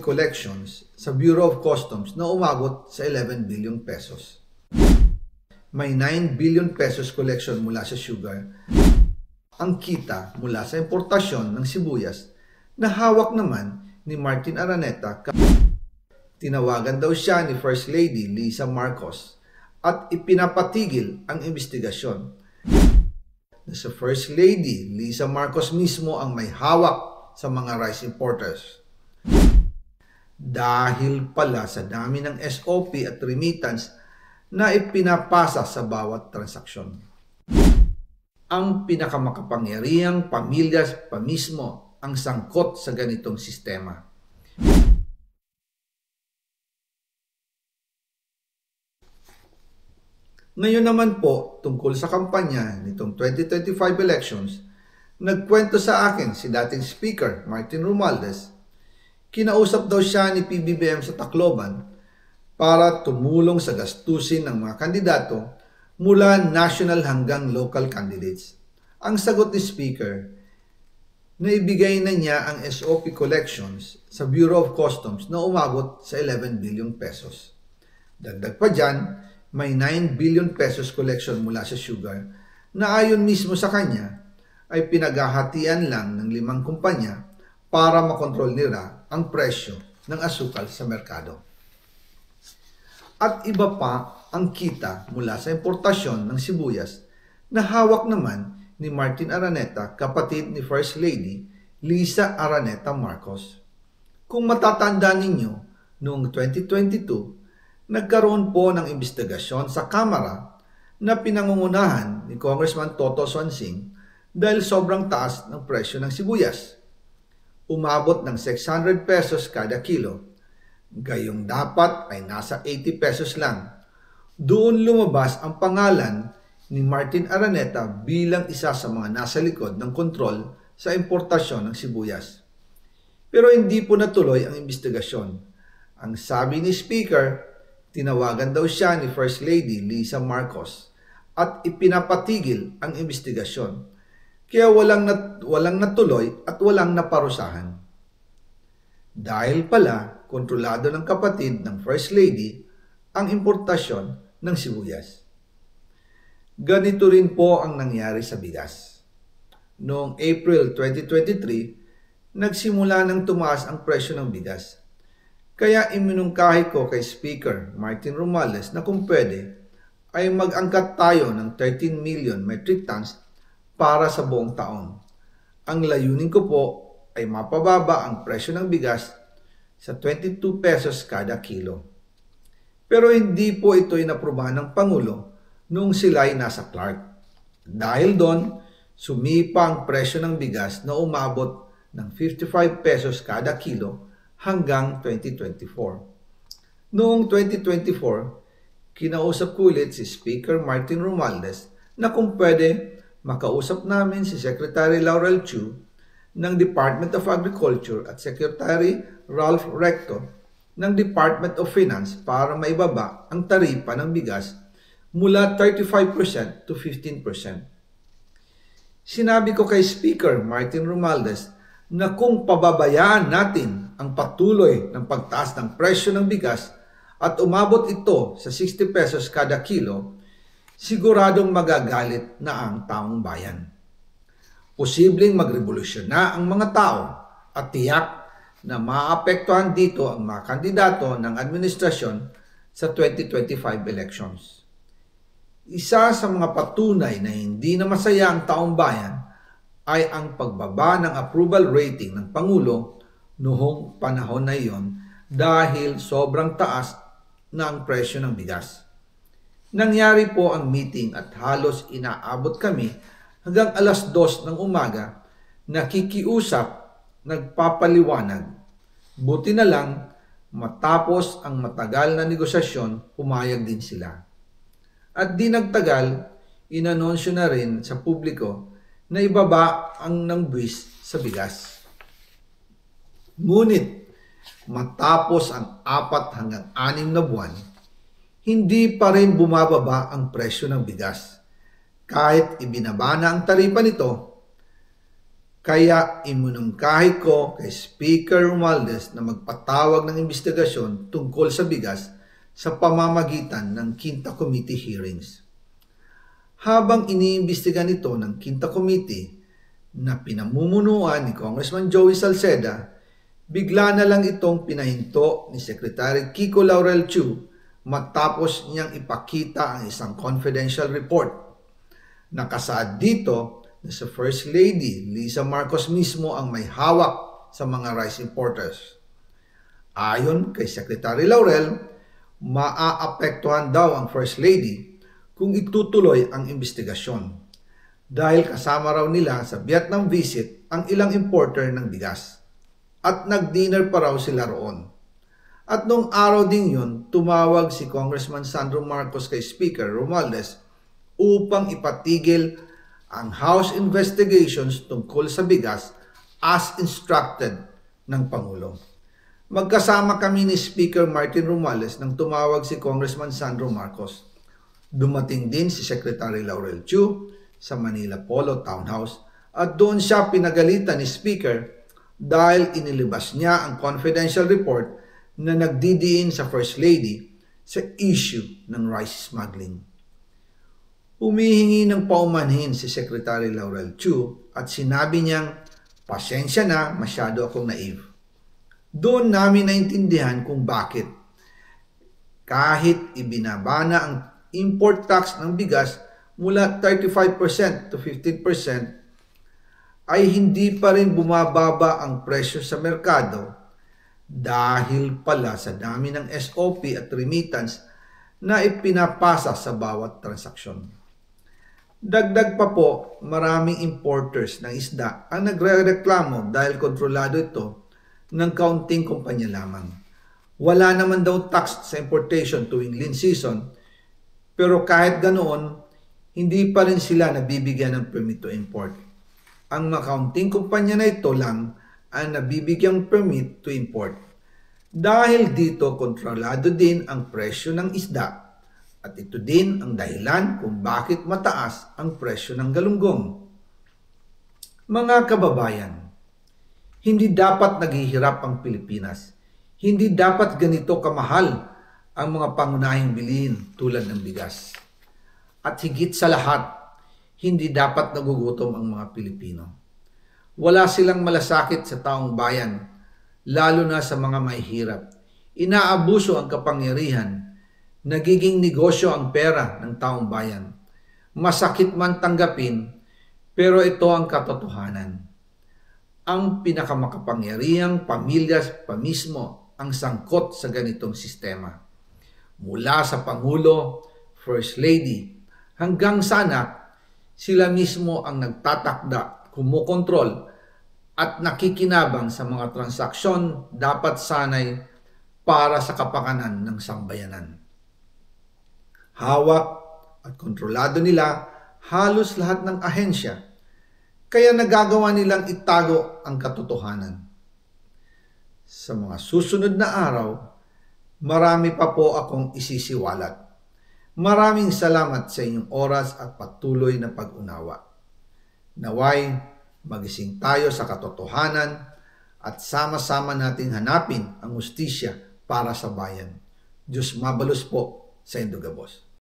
collections sa Bureau of Customs na umabot sa 11 billion pesos. May 9 billion pesos collection mula sa sugar. Ang kita mula sa importasyon ng sibuyas na hawak naman ni Martin Araneta. Tinawagan daw siya ni First Lady Lisa Marcos at ipinapatigil ang investigasyon. Sa First Lady Lisa Marcos mismo ang may hawak sa mga rice importers. Dahil pala sa dami ng SOP at remittance na ipinapasa sa bawat transaksyon. Ang pinakamakapangyarihang pamilya pa mismo ang sangkot sa ganitong sistema. Ngayon naman po, tungkol sa kampanya nitong 2025 elections, nagkwento sa akin si dating Speaker Martin Romualdez. Kinausap daw siya ni PBBM sa Tacloban para tumulong sa gastusin ng mga kandidato mula national hanggang local candidates. Ang sagot ni Speaker, naibigay na niya ang SOP collections sa Bureau of Customs na umabot sa 11 billion pesos. Dagdag pa dyan, may 9 billion pesos collection mula sa sugar na ayon mismo sa kanya ay pinaghahatian lang ng 5 kumpanya para makontrol nila ang presyo ng asukal sa merkado. At iba pa ang kita mula sa importasyon ng sibuyas na hawak naman ni Martin Araneta, kapatid ni First Lady Lisa Araneta Marcos. Kung matatandaan ninyo, noong 2022, nagkaroon po ng investigasyon sa Kamara na pinangungunahan ni Congressman Toto Swansing dahil sobrang taas ng presyo ng sibuyas. Umabot ng 600 pesos kada kilo. Gayong dapat ay nasa 80 pesos lang. Doon lumabas ang pangalan ni Martin Araneta bilang isa sa mga nasa likod ng kontrol sa importasyon ng sibuyas. Pero hindi po natuloy ang investigasyon. Ang sabi ni Speaker, tinawagan daw siya ni First Lady Lisa Marcos at ipinapatigil ang investigasyon. Kaya walang natuloy at walang naparusahan. Dahil pala, kontrolado ng kapatid ng First Lady ang importasyon ng sibuyas. Ganito rin po ang nangyari sa bigas. Noong April 2023, nagsimula nang tumaas ang presyo ng bigas. Kaya iminungkahi ko kay Speaker Martin Romualdez na kung pwede ay mag-angkat tayo ng 13 million metric tons para sa buong taon. Ang layunin ko po ay mapababa ang presyo ng bigas sa 22 pesos kada kilo. Pero hindi po ito inaprubahan ng Pangulo noong sila ay nasa Clark. Dahil doon, sumipa ang presyo ng bigas na umabot ng 55 pesos kada kilo hanggang 2024. Noong 2024, kinausap ko ulit si Speaker Martin Romualdez na kung pwede makausap namin si Secretary Laurel Chu ng Department of Agriculture at Secretary Ralph Recto ng Department of Finance para maibaba ang taripa ng bigas mula 35% to 15%. Sinabi ko kay Speaker Martin Romualdez na kung pababayaan natin ang patuloy ng pagtaas ng presyo ng bigas at umabot ito sa 60 pesos kada kilo, siguradong magagalit na ang taong bayan. Posibleng magrevolusyon na ang mga tao at tiyak na maapektuhan dito ang mga kandidato ng administrasyon sa 2025 elections. Isa sa mga patunay na hindi na masaya ang taong bayan ay ang pagbaba ng approval rating ng Pangulo noong panahon na iyon dahil sobrang taas na ang presyo ng bigas. Nangyari po ang meeting at halos inaabot kami hanggang alas 2 ng umaga, nakikiusap, nagpapaliwanag. Buti na lang, matapos ang matagal na negosasyon, pumayag din sila. At di nagtagal, inanunsyo na rin sa publiko na ibaba ang nangbuwis sa bigas. Ngunit, matapos ang 4 hanggang 6 na buwan, hindi pa rin bumababa ang presyo ng bigas. Kahit ibinaba na ang taripa nito, Kaya iminungkahi ko kay Speaker Romualdez na magpatawag ng investigasyon tungkol sa bigas sa pamamagitan ng Quinta Committee hearings. Habang iniimbestiga nito ng Quinta Committee na pinamumunuan ni Congressman Joey Salceda, bigla na lang itong pinahinto ni Secretary Kiko Laurel Chu matapos niyang ipakita ang isang confidential report. Nakasaad dito na sa First Lady Lisa Marcos mismo ang may hawak sa mga rice importers. Ayon kay Secretary Laurel, maaapektuhan daw ang First Lady kung itutuloy ang investigasyon dahil kasama raw nila sa Vietnam visit ang ilang importer ng bigas at nag-dinner pa raw sila roon. At nung araw din yun, tumawag si Congressman Sandro Marcos kay Speaker Romualdez upang ipatigil ang House investigations tungkol sa bigas as instructed ng Pangulo. Magkasama kami ni Speaker Martin Romualdez nang tumawag si Congressman Sandro Marcos. Dumating din si Secretary Laurel Chu sa Manila Polo Townhouse at doon siya pinagalitan ni Speaker dahil inilabas niya ang confidential report na nagdidiin sa First Lady sa issue ng rice smuggling. Humihingi ng paumanhin si Secretary Laurel Chu at sinabi niyang, pasensya na, masyado akong naive. Doon namin naintindihan kung bakit. Kahit ibinabana ang import tax ng bigas mula 35% to 15%, ay hindi pa rin bumababa ang presyo sa merkado dahil pala sa dami ng SOP at remittance na ipinapasa sa bawat transaksyon. Dagdag pa po, maraming importers ng isda ang nagre-reklamo dahil kontrolado ito ng kaunting kumpanya lamang. Wala naman daw tax sa importation tuwing lean season, pero kahit ganoon, hindi pa rin sila nabibigyan ng permit to import. Ang mga kaunting kumpanya na ito lang ang nabibigyang permit to import. Dahil dito, kontrolado din ang presyo ng isda. At ito din ang dahilan kung bakit mataas ang presyo ng galunggong. Mga kababayan, hindi dapat naghihirap ang Pilipinas. Hindi dapat ganito kamahal ang mga pangunahing bilihin tulad ng bigas. At higit sa lahat, hindi dapat nagugutom ang mga Pilipino. Wala silang malasakit sa taong bayan, lalo na sa mga mahihirap. Inaabuso ang kapangyarihan. Nagiging negosyo ang pera ng taong bayan. Masakit man tanggapin, pero ito ang katotohanan. Ang pinakamakapangyarihang pamilya pa mismo ang sangkot sa ganitong sistema. Mula sa Pangulo, First Lady, hanggang sa anak, sila mismo ang nagtatakda, kumukontrol, at nakikinabang sa mga transaksyon dapat sanay para sa kapakanan ng sambayanan. Hawak at kontrolado nila halos lahat ng ahensya, kaya nagagawa nilang itago ang katotohanan. Sa mga susunod na araw, marami pa po akong isisiwalat. Maraming salamat sa inyong oras at patuloy na pag-unawa. Naway, magising tayo sa katotohanan at sama-sama nating hanapin ang hustisya para sa bayan. Diyos mabalos po sa Indogabos.